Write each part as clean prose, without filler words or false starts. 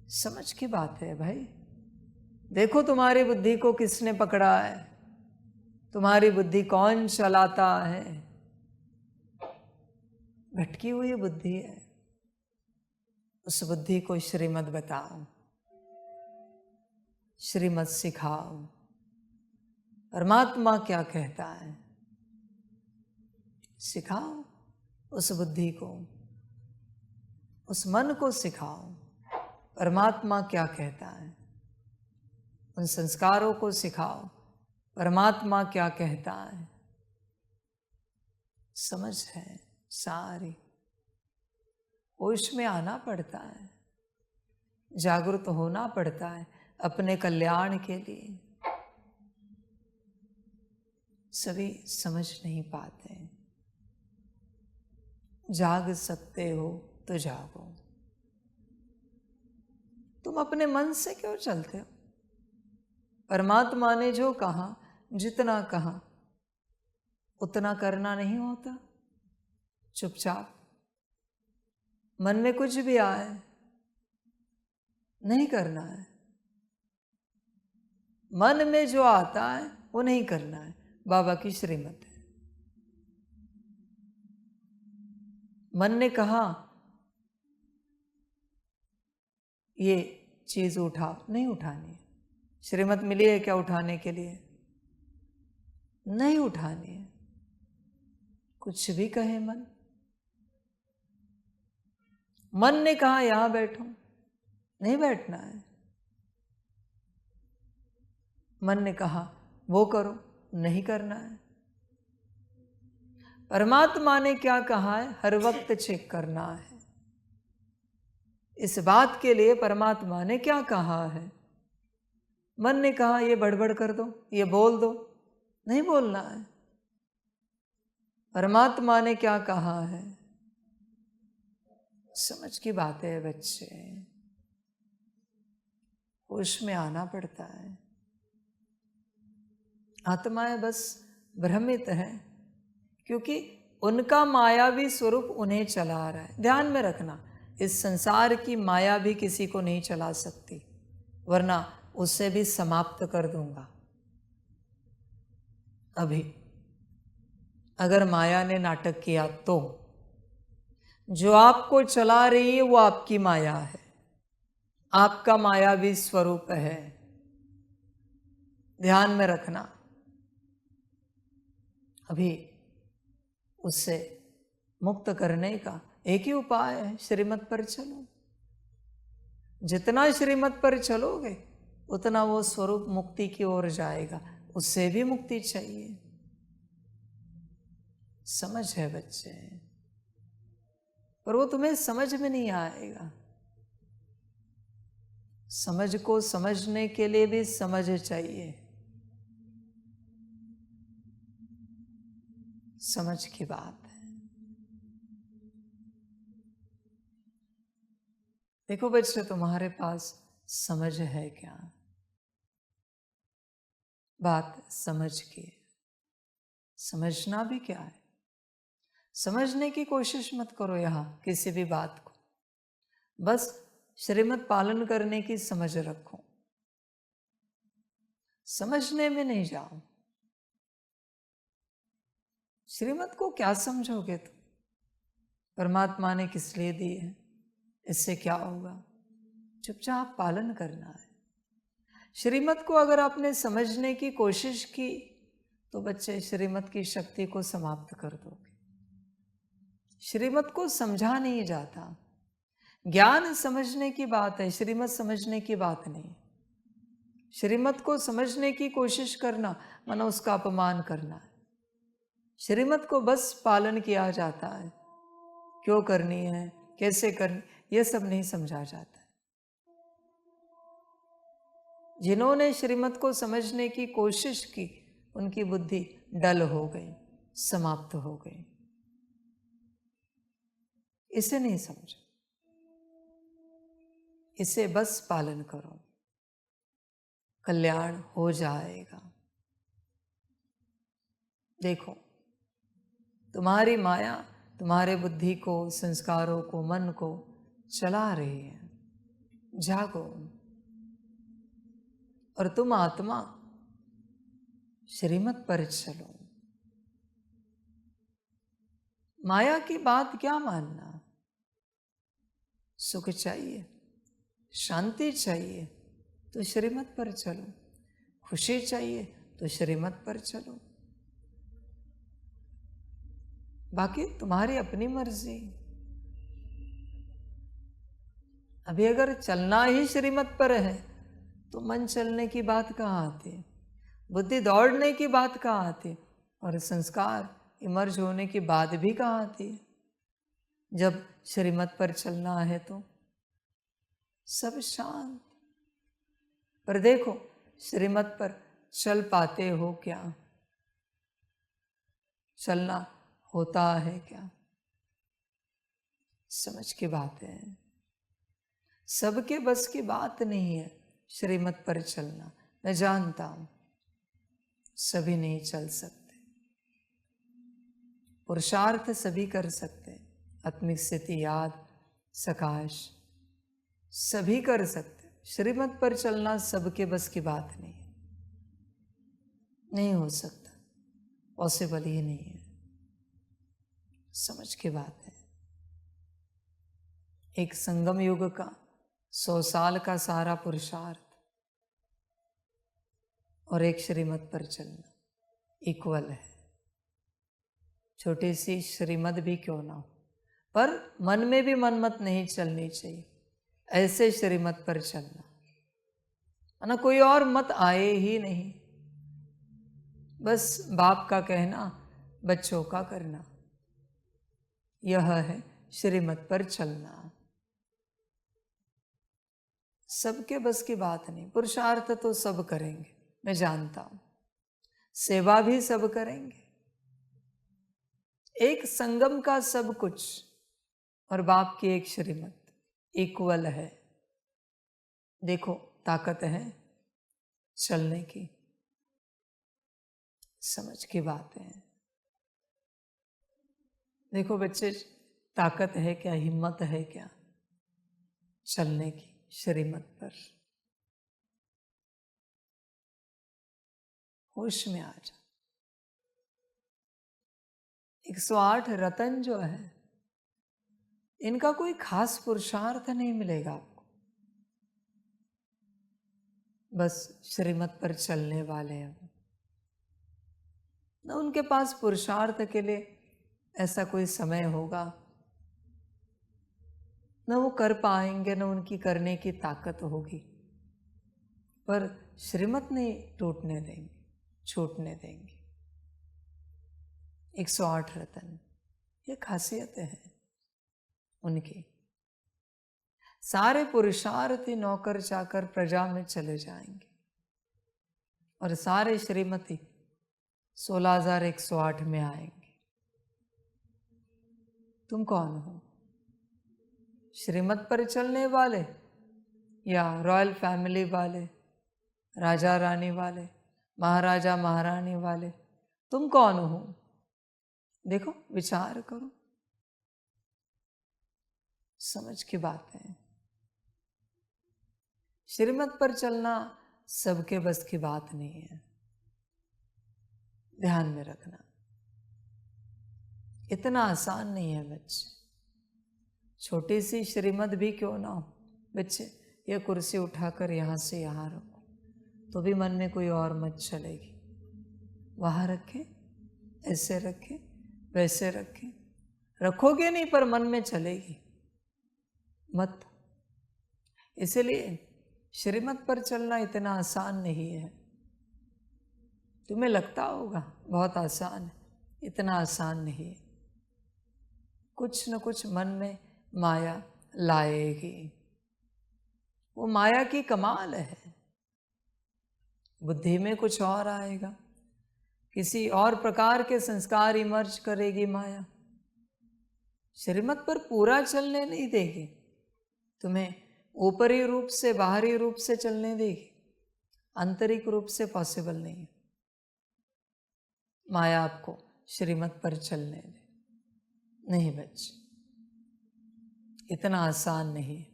समझ की बात है भाई। देखो तुम्हारी बुद्धि को किसने पकड़ा है, तुम्हारी बुद्धि कौन चलाता है। भटकी हुई बुद्धि है, उस बुद्धि को श्रीमद् बताओ, श्रीमद् सिखाओ। परमात्मा क्या कहता है सिखाओ, उस बुद्धि को, उस मन को सिखाओ। परमात्मा क्या कहता है, उन संस्कारों को सिखाओ। परमात्मा क्या कहता है। समझ है सारी, होश में आना पड़ता है, जागरूक होना पड़ता है अपने कल्याण के लिए। सभी समझ नहीं पाते। जाग सकते हो तो जागो। तुम अपने मन से क्यों चलते हो। परमात्मा ने जो कहा, जितना कहा उतना करना नहीं होता। चुपचाप मन में कुछ भी आए नहीं करना है। मन में जो आता है वो नहीं करना है। बाबा की श्रीमत है। मन ने कहा ये चीज उठाओ, नहीं उठानी है। श्रीमत मिली है क्या उठाने के लिए, नहीं उठानी है। कुछ भी कहे मन, मन ने कहा यहां बैठो, नहीं बैठना है। मन ने कहा वो करो, नहीं करना है। परमात्मा ने क्या कहा है, हर वक्त चेक करना है। इस बात के लिए परमात्मा ने क्या कहा है। मन ने कहा ये बड़बड़ कर दो, ये बोल दो, नहीं बोलना है। परमात्मा ने क्या कहा है। समझ की बात है बच्चे, होश में आना पड़ता है। आत्माएं बस भ्रमित है, क्योंकि उनका मायावी स्वरूप उन्हें चला रहा है। ध्यान में रखना, इस संसार की माया भी किसी को नहीं चला सकती, वरना उसे भी समाप्त कर दूंगा। अभी अगर माया ने नाटक किया तो जो आपको चला रही है वो आपकी माया है, आपका मायावी स्वरूप है। ध्यान में रखना। अभी उससे मुक्त करने का एक ही उपाय है, श्रीमत पर चलो। जितना श्रीमत पर चलोगे उतना वो स्वरूप मुक्ति की ओर जाएगा। उससे भी मुक्ति चाहिए। समझ है बच्चे, पर वो तुम्हें समझ में नहीं आएगा। समझ को समझने के लिए भी समझ चाहिए। समझ की बात है। देखो बच्चे, तुम्हारे पास समझ है क्या। बात समझ की, समझना भी क्या है। समझने की कोशिश मत करो यहां किसी भी बात को, बस श्रीमत पालन करने की समझ रखो। समझने में नहीं जाओ। श्रीमत को क्या समझोगे तुम। परमात्मा ने किस लिए दी है, इससे क्या होगा। चुपचाप पालन करना है। श्रीमत को अगर आपने समझने की कोशिश की तो बच्चे श्रीमत की शक्ति को समाप्त कर दोगे। श्रीमत को समझा नहीं जाता। ज्ञान समझने की बात है, श्रीमत समझने की बात नहीं। श्रीमत को समझने की कोशिश करना मानो उसका अपमान करना है। श्रीमत को बस पालन किया जाता है, क्यों करनी है, कैसे करनी, यह सब नहीं समझा जाता है। जिन्होंने श्रीमत को समझने की कोशिश की उनकी बुद्धि डल हो गई, समाप्त हो गई। इसे नहीं समझो, इसे बस पालन करो, कल्याण हो जाएगा। देखो, तुम्हारी माया तुम्हारे बुद्धि को, संस्कारों को, मन को चला रही है। जागो और तुम आत्मा श्रीमत पर चलो। माया की बात क्या मानना। सुख चाहिए, शांति चाहिए तो श्रीमत पर चलो, खुशी चाहिए तो श्रीमत पर चलो, बाकी तुम्हारी अपनी मर्जी। अभी अगर चलना ही श्रीमत पर है तो मन चलने की बात कहाँ आती है, बुद्धि दौड़ने की बात कहाँ आती है, और संस्कार इमर्ज होने की बात भी कहाँ आती है। जब श्रीमत पर चलना है तो सब शांत। पर देखो श्रीमत पर चल पाते हो क्या, चलना होता है क्या, समझ की बात है। सबके बस की बात नहीं है श्रीमत पर चलना, मैं जानता हूं सभी नहीं चल सकते। पुरुषार्थ सभी कर सकते, आत्मिक स्थिति याद सकाश सभी कर सकते। श्रीमत पर चलना सबके बस की बात नहीं है, नहीं हो सकता, पॉसिबल ही नहीं है। समझ की बात है। एक संगम युग का 100 साल का सारा पुरुषार्थ और एक श्रीमत पर चलना इक्वल है। छोटी सी श्रीमत भी क्यों ना हो, पर मन में भी मनमत नहीं चलनी चाहिए, ऐसे श्रीमत पर चलना, है ना। कोई और मत आए ही नहीं, बस बाप का कहना बच्चों का करना, यह है श्रीमत पर चलना। सबके बस की बात नहीं। पुरुषार्थ तो सब करेंगे, मैं जानता हूं, सेवा भी सब करेंगे। एक संगम का सब कुछ और बाप की एक श्रीमत इक्वल है। देखो ताकत है चलने की, समझ की बात है। देखो बच्चे, ताकत है क्या, हिम्मत है क्या चलने की श्रीमत पर। होश में आ जा। 108 रतन जो है, इनका कोई खास पुरुषार्थ नहीं मिलेगा आपको, बस श्रीमत पर चलने वाले हैं। न उनके पास पुरुषार्थ के लिए ऐसा कोई समय होगा, न वो कर पाएंगे, न उनकी करने की ताकत होगी, पर श्रीमत नहीं टूटने देंगे, छूटने देंगे। 108 रतन, ये खासियतें हैं उनकी। सारे पुरुषार्थी नौकर चाकर प्रजा में चले जाएंगे और सारे श्रीमती 16,108 में आएंगे। तुम कौन हो, श्रीमत पर चलने वाले या रॉयल फैमिली वाले, राजा रानी वाले, महाराजा महारानी वाले? तुम कौन हो? देखो विचार करो, समझ की बात है। श्रीमत पर चलना सबके बस की बात नहीं है, ध्यान में रखना। इतना आसान नहीं है बच्चे। छोटी सी श्रीमत भी क्यों ना हो बच्चे, ये कुर्सी उठाकर यहाँ से यहाँ रखो तो भी मन में कोई और मत चलेगी। वहाँ रखे, ऐसे रखे, वैसे रखे, रखोगे नहीं पर मन में चलेगी मत। इसलिए श्रीमत पर चलना इतना आसान नहीं है। तुम्हें लगता होगा बहुत आसान है, इतना आसान नहीं है। कुछ न कुछ मन में माया लाएगी, वो माया की कमाल है। बुद्धि में कुछ और आएगा, किसी और प्रकार के संस्कार इमर्ज करेगी माया। श्रीमत पर पूरा चलने नहीं देगी, तुम्हें ऊपरी रूप से बाहरी रूप से चलने देगी, आंतरिक रूप से पॉसिबल नहीं है। माया आपको श्रीमत पर चलने दे नहीं बच्चे, इतना आसान नहीं है।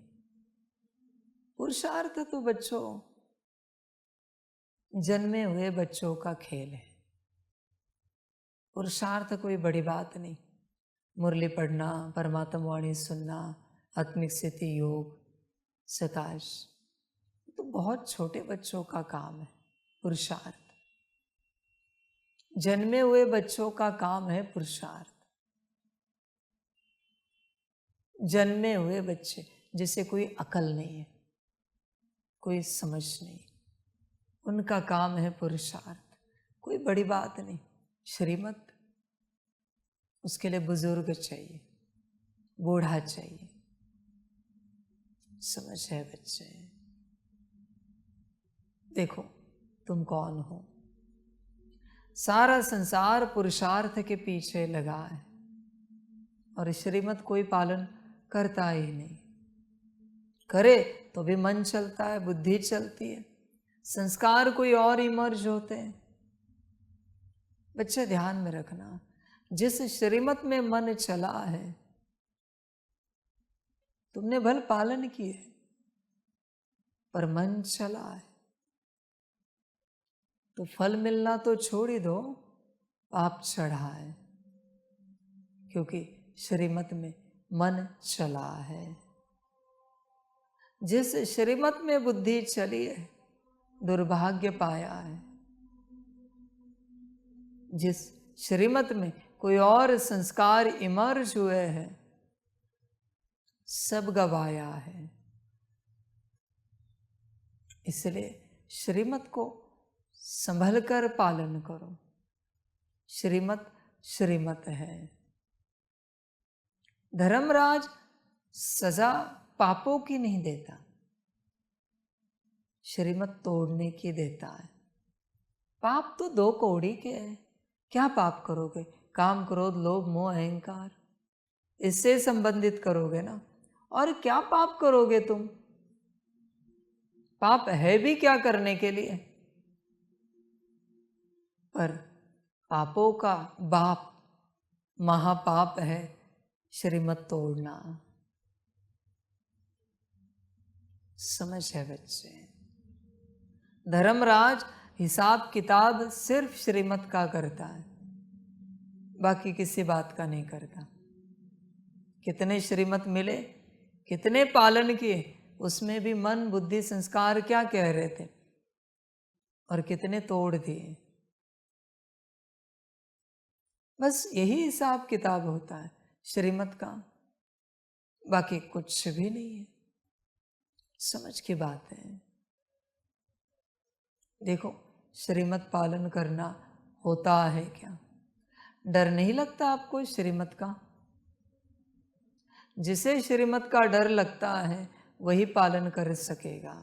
पुरुषार्थ तो बच्चों, जन्मे हुए बच्चों का खेल है। पुरुषार्थ कोई बड़ी बात नहीं। मुरली पढ़ना, परमात्मा वाणी सुनना, आत्मिक स्थिति योग, सकाश, तो बहुत छोटे बच्चों का काम है पुरुषार्थ। जन्मे हुए बच्चों का काम है पुरुषार्थ। जन्मे हुए बच्चे जिसे कोई अकल नहीं है, कोई समझ नहीं, उनका काम है पुरुषार्थ। कोई बड़ी बात नहीं। श्रीमत, उसके लिए बुजुर्ग चाहिए, बूढ़ा चाहिए। समझ है बच्चे? देखो तुम कौन हो। सारा संसार पुरुषार्थ के पीछे लगा है और श्रीमत कोई पालन करता ही नहीं। करे तो भी मन चलता है, बुद्धि चलती है, संस्कार कोई और इमर्ज होते हैं। बच्चे ध्यान में रखना, जिस श्रीमत में मन चला है तुमने भल पालन किए, पर मन चला है तो फल मिलना तो छोड़ ही दो, पाप चढ़ा है, क्योंकि श्रीमत में मन चला है। जिस श्रीमत में बुद्धि चली है दुर्भाग्य पाया है। जिस श्रीमत में कोई और संस्कार इमर्ज हुए हैं सब गवाया है। इसलिए श्रीमत को संभल कर पालन करो। श्रीमत श्रीमत है। धर्मराज सजा पापों की नहीं देता, श्रीमत तोड़ने की देता है। पाप तो दो कौड़ी के हैं। क्या पाप करोगे? काम, क्रोध, लोभ, मोह, अहंकार, इससे संबंधित करोगे ना। और क्या पाप करोगे तुम? पाप है भी क्या करने के लिए? पर पापों का बाप महापाप है श्रीमत तोड़ना। समझ है बच्चे? धर्मराज हिसाब किताब सिर्फ श्रीमत का करता है, बाकी किसी बात का नहीं करता। कितने श्रीमत मिले, कितने पालन किए, उसमें भी मन बुद्धि संस्कार क्या कह रहे थे, और कितने तोड़ दिए। बस यही हिसाब किताब होता है श्रीमत का, बाकी कुछ भी नहीं है। समझ की बात है। देखो श्रीमत पालन करना होता है क्या? डर नहीं लगता आपको श्रीमत का? जिसे श्रीमत का डर लगता है वही पालन कर सकेगा।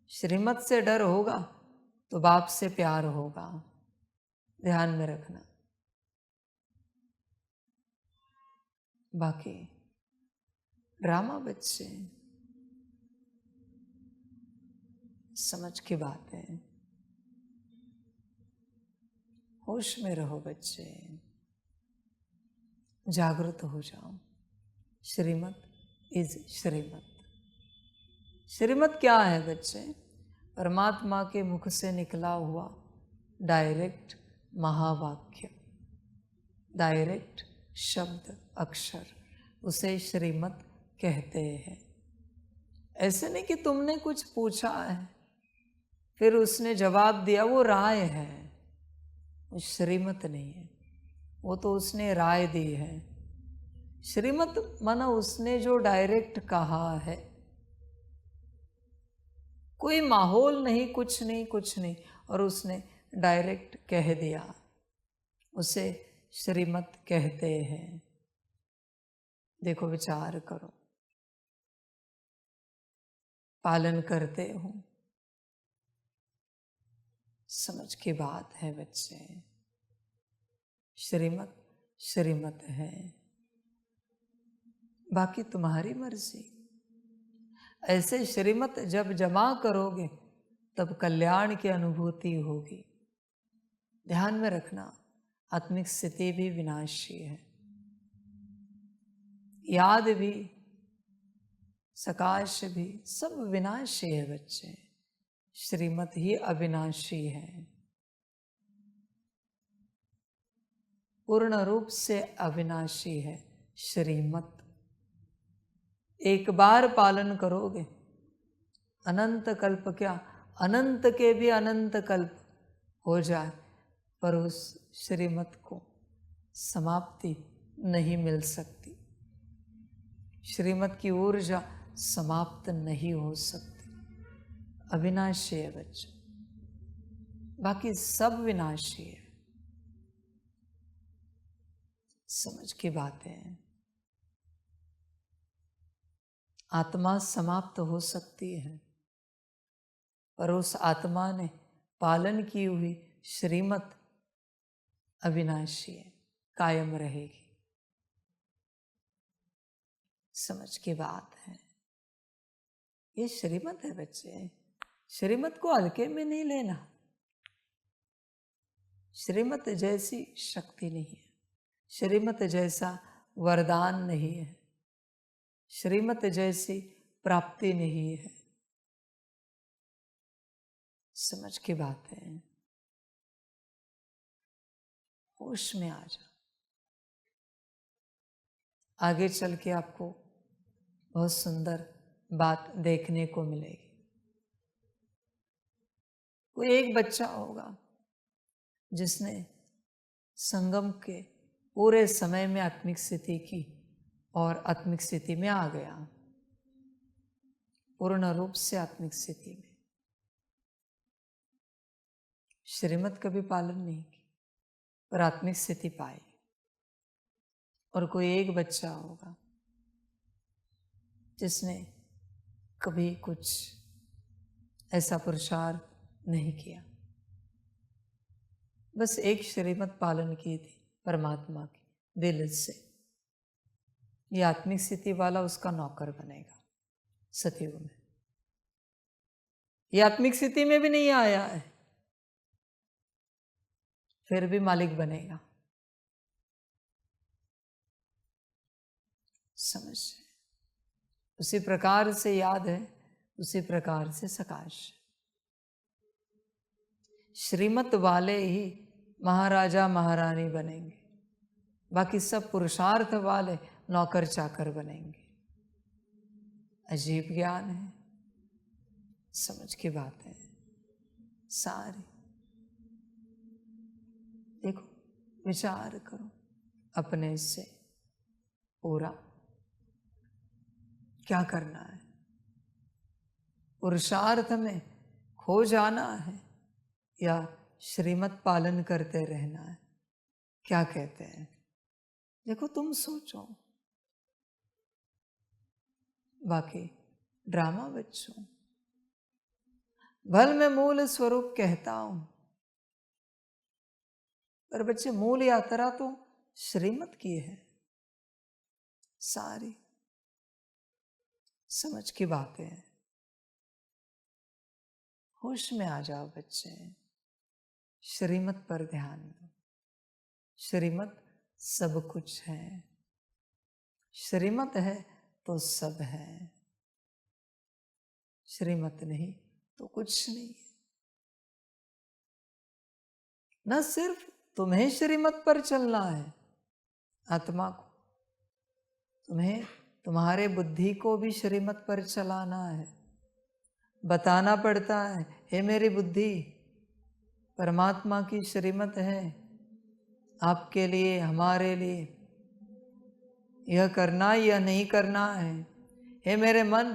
श्रीमत से डर होगा तो बाप से प्यार होगा। ध्यान में रखना। बाकी ड्रामा बच्चे, समझ की बात है। होश में रहो बच्चे, जागृत हो जाओ। श्रीमत इज श्रीमत। श्रीमत क्या है बच्चे? परमात्मा के मुख से निकला हुआ डायरेक्ट महावाक्य, डायरेक्ट शब्द अक्षर, उसे श्रीमत कहते हैं। ऐसे नहीं कि तुमने कुछ पूछा है फिर उसने जवाब दिया, वो राय है, वो श्रीमत नहीं है। वो तो उसने राय दी है। श्रीमत माना उसने जो डायरेक्ट कहा है, कोई माहौल नहीं, कुछ नहीं, कुछ नहीं, और उसने डायरेक्ट कह दिया, उसे श्रीमत कहते हैं। देखो विचार करो, पालन करते हो? समझ की बात है बच्चे। श्रीमत श्रीमत है, बाकी तुम्हारी मर्जी। ऐसे श्रीमत जब जमा करोगे तब कल्याण की अनुभूति होगी। ध्यान में रखना, आत्मिक स्थिति भी विनाशी है, याद भी सकाश भी सब विनाशी है बच्चे, श्रीमत ही अविनाशी है, पूर्ण रूप से अविनाशी है श्रीमत। एक बार पालन करोगे, अनंत कल्प क्या, अनंत के भी अनंत कल्प हो जाए, पर उस श्रीमत को समाप्ति नहीं मिल सकती। श्रीमत की ऊर्जा समाप्त नहीं हो सकती, अविनाशी है बच्चों, बाकी सब विनाशी है। समझ की बातें हैं। आत्मा समाप्त हो सकती है, पर उस आत्मा ने पालन की हुई श्रीमत अविनाशी है, कायम रहेगी। समझ की बात है। ये श्रीमत है बच्चे, श्रीमत को हल्के में नहीं लेना। श्रीमत जैसी शक्ति नहीं है, श्रीमत जैसा वरदान नहीं है, श्रीमत जैसी प्राप्ति नहीं है। समझ की बात है। होश में आ जा, आगे चल के आपको बहुत सुंदर बात देखने को मिलेगी। कोई एक बच्चा होगा जिसने संगम के पूरे समय में आत्मिक स्थिति की और आत्मिक स्थिति में आ गया, पूर्ण रूप से आत्मिक स्थिति में। श्रीमत का भी पालन नहीं की, पर आत्मिक स्थिति पाई। और कोई एक बच्चा होगा जिसने कभी कुछ ऐसा पुरुषार्थ नहीं किया, बस एक श्रीमत पालन की थी परमात्मा की दिल से, ये आत्मिक स्थिति वाला उसका नौकर बनेगा सतयुग में। ये आत्मिक स्थिति में भी नहीं आया है, फिर भी मालिक बनेगा। समझ, उसी प्रकार से याद है, उसी प्रकार से सकाश। श्रीमत वाले ही महाराजा महारानी बनेंगे, बाकी सब पुरुषार्थ वाले नौकर चाकर बनेंगे। अजीब ज्ञान है, समझ की बात है सारी। देखो, विचार करो अपने से पूरा क्या करना है। पुरुषार्थ में खो जाना है या श्रीमत पालन करते रहना है? क्या कहते हैं? देखो, तुम सोचो। बाकी ड्रामा बच्चों, भल मैं मूल स्वरूप कहता हूं, पर बच्चे मूल यात्रा तो श्रीमत की है सारी। समझ की बातें हैं। होश में आ जाओ बच्चे, श्रीमत पर ध्यान दो। श्रीमत सब कुछ है, श्रीमत है तो सब है, श्रीमत नहीं तो कुछ नहीं है। न सिर्फ तुम्हें श्रीमत पर चलना है, आत्मा को, तुम्हें तुम्हारे बुद्धि को भी श्रीमत पर चलाना है। बताना पड़ता है, हे मेरी बुद्धि, परमात्मा की श्रीमत है आपके लिए, हमारे लिए, यह करना या नहीं करना है। हे मेरे मन,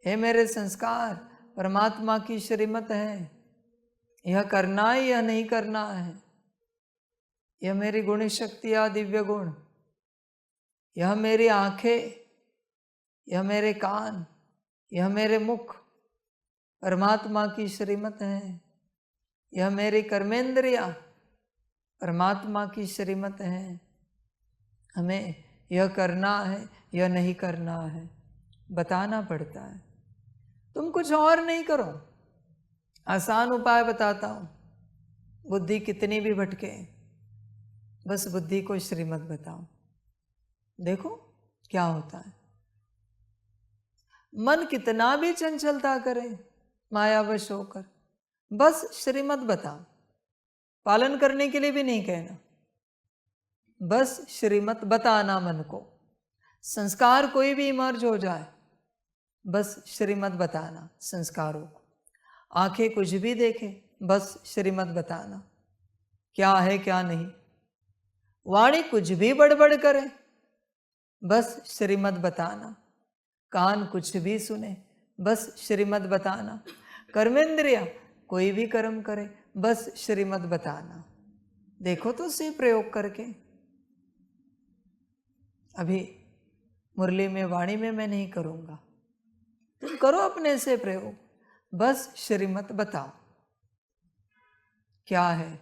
हे मेरे संस्कार, परमात्मा की श्रीमत है, यह करना या नहीं करना है। यह मेरी गुण शक्तियाँ, दिव्य गुण, यह मेरी आंखें, यह मेरे कान, यह मेरे मुख, परमात्मा की श्रीमत है। यह मेरी कर्मेंद्रियाँ, परमात्मा की श्रीमत है। हमें यह करना है, यह नहीं करना है, बताना पड़ता है। तुम कुछ और नहीं करो, आसान उपाय बताता हूँ। बुद्धि कितनी भी भटके, बस बुद्धि को श्रीमत बताओ, देखो क्या होता है। मन कितना भी चंचलता करे मायावश होकर, बस श्रीमत बता, पालन करने के लिए भी नहीं कहना, बस श्रीमत बताना मन को। संस्कार कोई भी इमर्ज हो जाए, बस श्रीमत बताना संस्कारों को। आंखें कुछ भी देखे, बस श्रीमत बताना, क्या है क्या नहीं। वाणी कुछ भी बड़बड़ करे, बस श्रीमत बताना। कान कुछ भी सुने, बस श्रीमत बताना। कर्मेंद्रिया कोई भी कर्म करे, बस श्रीमत बताना। देखो तो सही प्रयोग करके। अभी मुरली में, वाणी में मैं नहीं करूंगा, तुम करो अपने से प्रयोग, बस श्रीमत बताओ क्या है,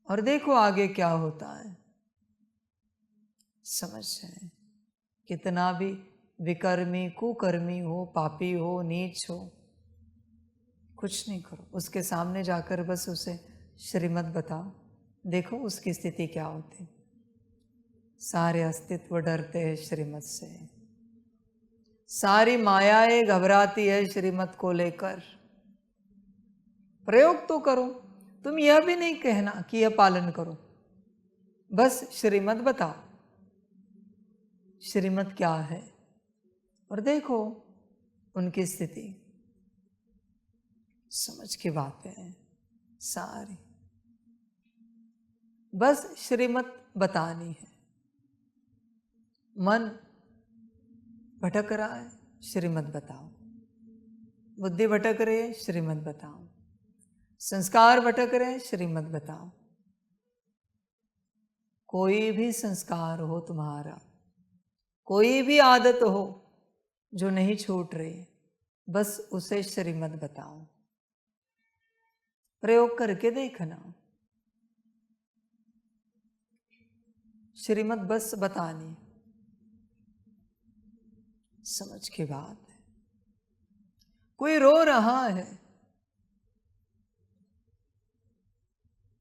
और देखो आगे क्या होता है। समझ जाए, कितना भी विकर्मी कुकर्मी हो, पापी हो, नीच हो, कुछ नहीं करो, उसके सामने जाकर बस उसे श्रीमत बताओ, देखो उसकी स्थिति क्या होती। सारे अस्तित्व डरते हैं श्रीमत से, सारी मायाएं घबराती है श्रीमत को लेकर। प्रयोग तो करो, तुम यह भी नहीं कहना कि यह पालन करो, बस श्रीमत बताओ श्रीमत क्या है, और देखो उनकी स्थिति। समझ की बातें हैं सारी, बस श्रीमत बतानी है। मन भटक रहा है, श्रीमत बताओ। बुद्धि भटक रही है, श्रीमत बताओ। संस्कार भटक रहे हैं, श्रीमत बताओ। कोई भी संस्कार हो तुम्हारा, कोई भी आदत हो जो नहीं छूट रही, बस उसे श्रीमत बताओ। प्रयोग करके देखना, श्रीमत बस बतानी। समझ की बात है। कोई रो रहा है,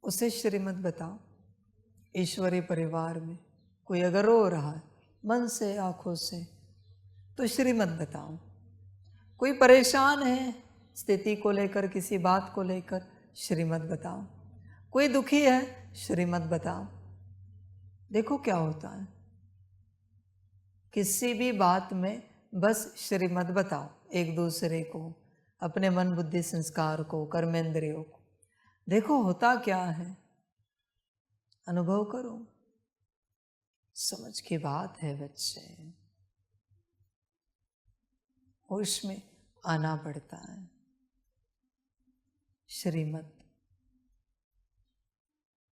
उसे श्रीमत बताओ। ईश्वरीय परिवार में कोई अगर रो रहा है मन से, आंखों से, तो श्रीमत बताओ। कोई परेशान है स्थिति को लेकर, किसी बात को लेकर, श्रीमत बताओ। कोई दुखी है, श्रीमत बताओ। देखो क्या होता है। किसी भी बात में बस श्रीमत बताओ, एक दूसरे को, अपने मन बुद्धि संस्कार को, कर्मेंद्रियों को। देखो होता क्या है, अनुभव करो। समझ की बात है बच्चे, होश में आना पड़ता है। श्रीमत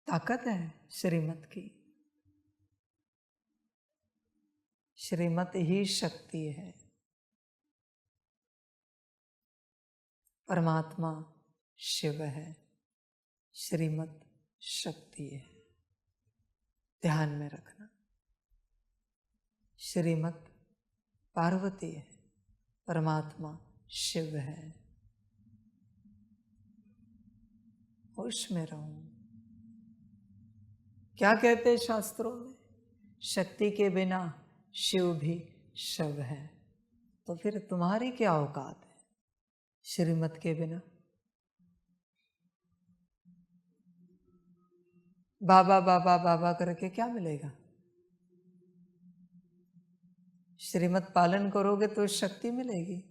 ताकत है, श्रीमत की। श्रीमत ही शक्ति है। परमात्मा शिव है, श्रीमत शक्ति है। ध्यान में रखना। श्रीमत पार्वती है, परमात्मा शिव है। होश में रहो। क्या कहते हैं शास्त्रों में? शक्ति के बिना शिव भी शव है। तो फिर तुम्हारी क्या औकात है श्रीमत के बिना? बाबा बाबा बाबा करके क्या मिलेगा? श्रीमत पालन करोगे तो शक्ति मिलेगी।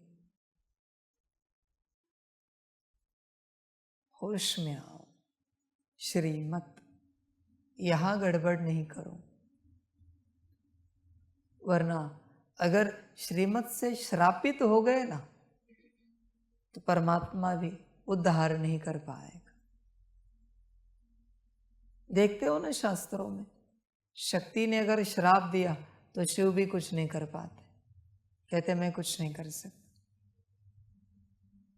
होश में आओ। श्रीमत, यहां गड़बड़ नहीं करो, वरना अगर श्रीमत से श्रापित हो गए ना, तो परमात्मा भी उद्धार नहीं कर पाएगा। देखते हो ना शास्त्रों में, शक्ति ने अगर श्राप दिया तो शिव भी कुछ नहीं कर पाते। कहते मैं कुछ नहीं कर सकता,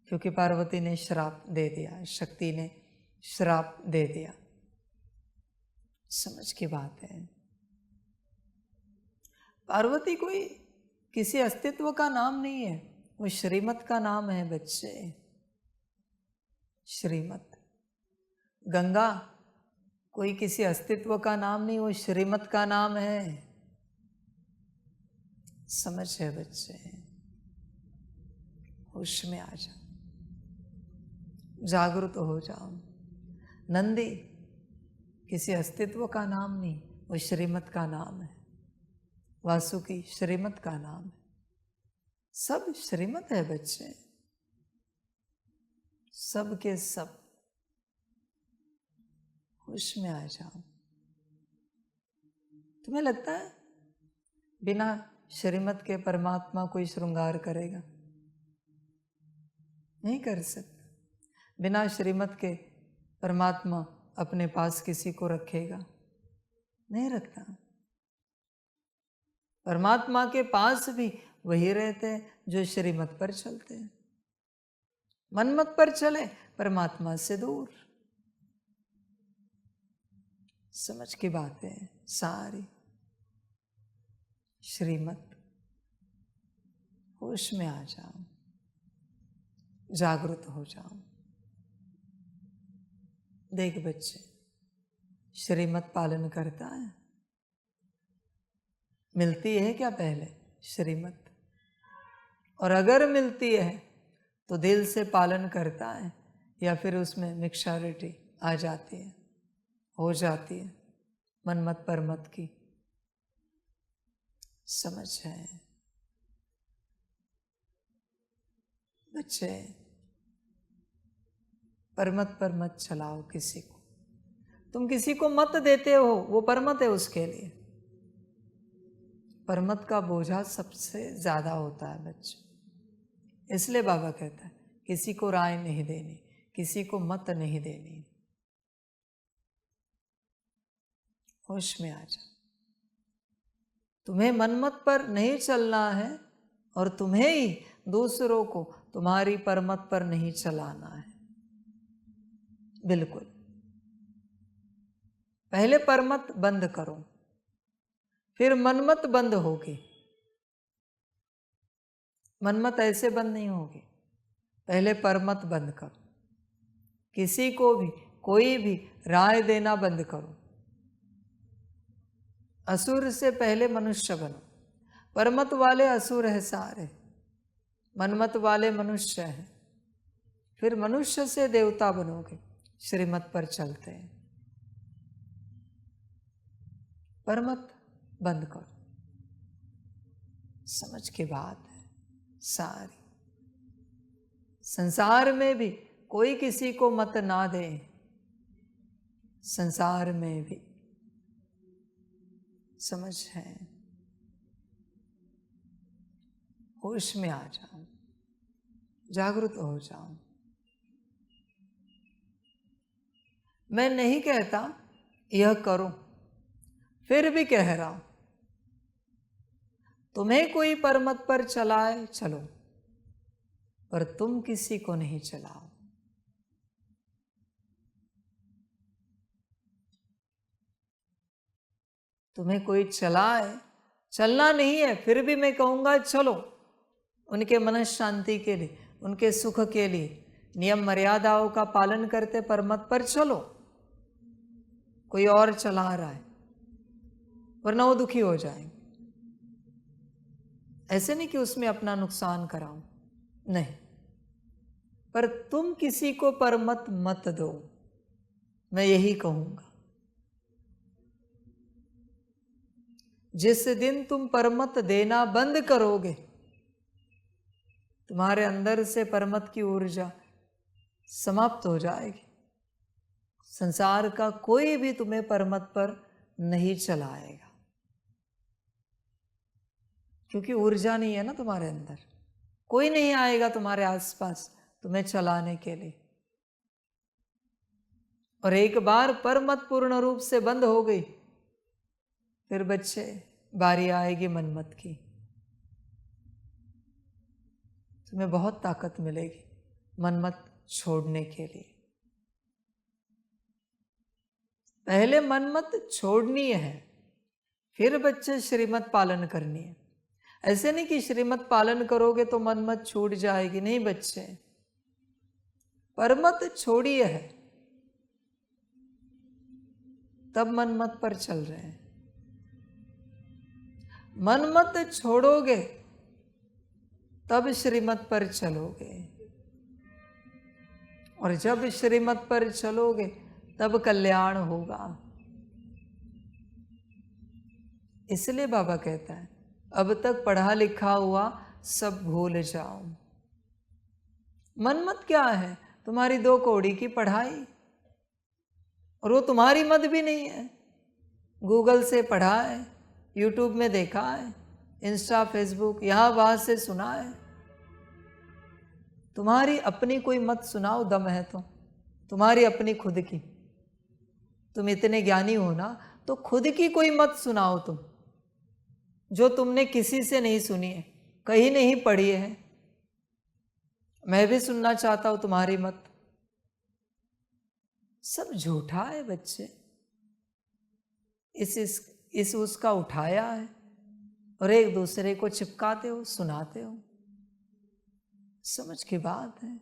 क्योंकि पार्वती ने श्राप दे दिया, शक्ति ने श्राप दे दिया। समझ की बात है। पार्वती कोई किसी अस्तित्व का नाम नहीं है, वो श्रीमत का नाम है बच्चे। श्रीमत। गंगा कोई किसी अस्तित्व का नाम नहीं, वो श्रीमत का नाम है। समझ है बच्चे। होश में आ जाओ, जागृत हो जाओ। नंदी किसी अस्तित्व का नाम नहीं, वो श्रीमत का नाम है। वासुकी श्रीमत का नाम है। सब श्रीमत है बच्चे, सब के सब। होश में आ जाओ। तुम्हें लगता है बिना श्रीमत के परमात्मा कोई श्रृंगार करेगा? नहीं कर सकता। बिना श्रीमत के परमात्मा अपने पास किसी को रखेगा? नहीं रखता। परमात्मा के पास भी वही रहते हैं जो श्रीमत पर चलते हैं। मनमत पर चले परमात्मा से दूर। समझ की बातें हैं सारी। श्रीमत। होश में आ जाओ, जागृत हो जाओ। देख बच्चे, श्रीमत पालन करता है? मिलती है क्या पहले श्रीमत? और अगर मिलती है तो दिल से पालन करता है या फिर उसमें मिक्सचरिटी आ जाती है, हो जाती है मनमत परमत की? समझ है बच्चे? परमत पर मत चलाओ किसी को। तुम किसी को मत देते हो, वो परमत है उसके लिए। परमत का बोझा सबसे ज्यादा होता है बच्चे। इसलिए बाबा कहता है किसी को राय नहीं देनी, किसी को मत नहीं देनी। होश में आ जा। तुम्हें मनमत पर नहीं चलना है और तुम्हें ही दूसरों को तुम्हारी परमत पर नहीं चलाना है। बिल्कुल। पहले परमत बंद करो, फिर मनमत बंद होगी। मनमत ऐसे बंद नहीं होगी। पहले परमत बंद करो। किसी को भी कोई भी राय देना बंद करो। असुर से पहले मनुष्य बनो। परमत वाले असुर है सारे, मनमत वाले मनुष्य हैं। फिर मनुष्य से देवता बनोगे, श्रीमत पर चलते हैं। परमत बंद करो। समझ की बात है सारी। संसार में भी कोई किसी को मत ना दे। संसार में भी समझ है। होश में आ जाओ, जागृत हो जाओ। मैं नहीं कहता यह करो, फिर भी कह रहा हूं, तुम्हें कोई परमत पर चलाए चलो, पर तुम किसी को नहीं चलाओ। तुम्हें कोई चलाए, चलना नहीं है, फिर भी मैं कहूंगा चलो, उनके मन शांति के लिए, उनके सुख के लिए, नियम मर्यादाओं का पालन करते परमत पर चलो। कोई और चला रहा है, वरना वो दुखी हो जाएंगे। ऐसे नहीं कि उसमें अपना नुकसान कराऊं, नहीं, पर तुम किसी को परमत मत दो, मैं यही कहूंगा। जिस दिन तुम परमत देना बंद करोगे, तुम्हारे अंदर से परमत की ऊर्जा समाप्त हो जाएगी। संसार का कोई भी तुम्हें परमत पर नहीं चलाएगा, क्योंकि ऊर्जा नहीं है ना तुम्हारे अंदर। कोई नहीं आएगा तुम्हारे आसपास तुम्हें चलाने के लिए। और एक बार परमत पूर्ण रूप से बंद हो गई, फिर बच्चे बारी आएगी मनमत की। तुम्हें बहुत ताकत मिलेगी मनमत छोड़ने के लिए। पहले मनमत छोड़नी है, फिर बच्चे श्रीमत पालन करनी है। ऐसे नहीं कि श्रीमत पालन करोगे तो मनमत छूट जाएगी, नहीं बच्चे, परमत छोड़िए है तब मनमत पर चल रहे हैं। मनमत छोड़ोगे तब श्रीमत पर चलोगे, और जब श्रीमत पर चलोगे तब कल्याण होगा। इसलिए बाबा कहता है अब तक पढ़ा लिखा हुआ सब भूल जाओ। मनमत क्या है? तुम्हारी 2 कौड़ी की पढ़ाई, और वो तुम्हारी मत भी नहीं है। गूगल से पढ़ा है, यूट्यूब में देखा है, इंस्टा फेसबुक यहाँ वहाँ से सुना है। तुम्हारी अपनी कोई मत सुनाओ, दम है तो तुम्हारी अपनी खुद की। तुम इतने ज्ञानी हो ना, तो खुद की कोई मत सुनाओ तुम, जो तुमने किसी से नहीं सुनी है, कहीं नहीं पढ़ी है। मैं भी सुनना चाहता हूं तुम्हारी मत। सब झूठा है बच्चे। इस उसका उठाया है और एक दूसरे को चिपकाते हो, सुनाते हो। समझ की बात है।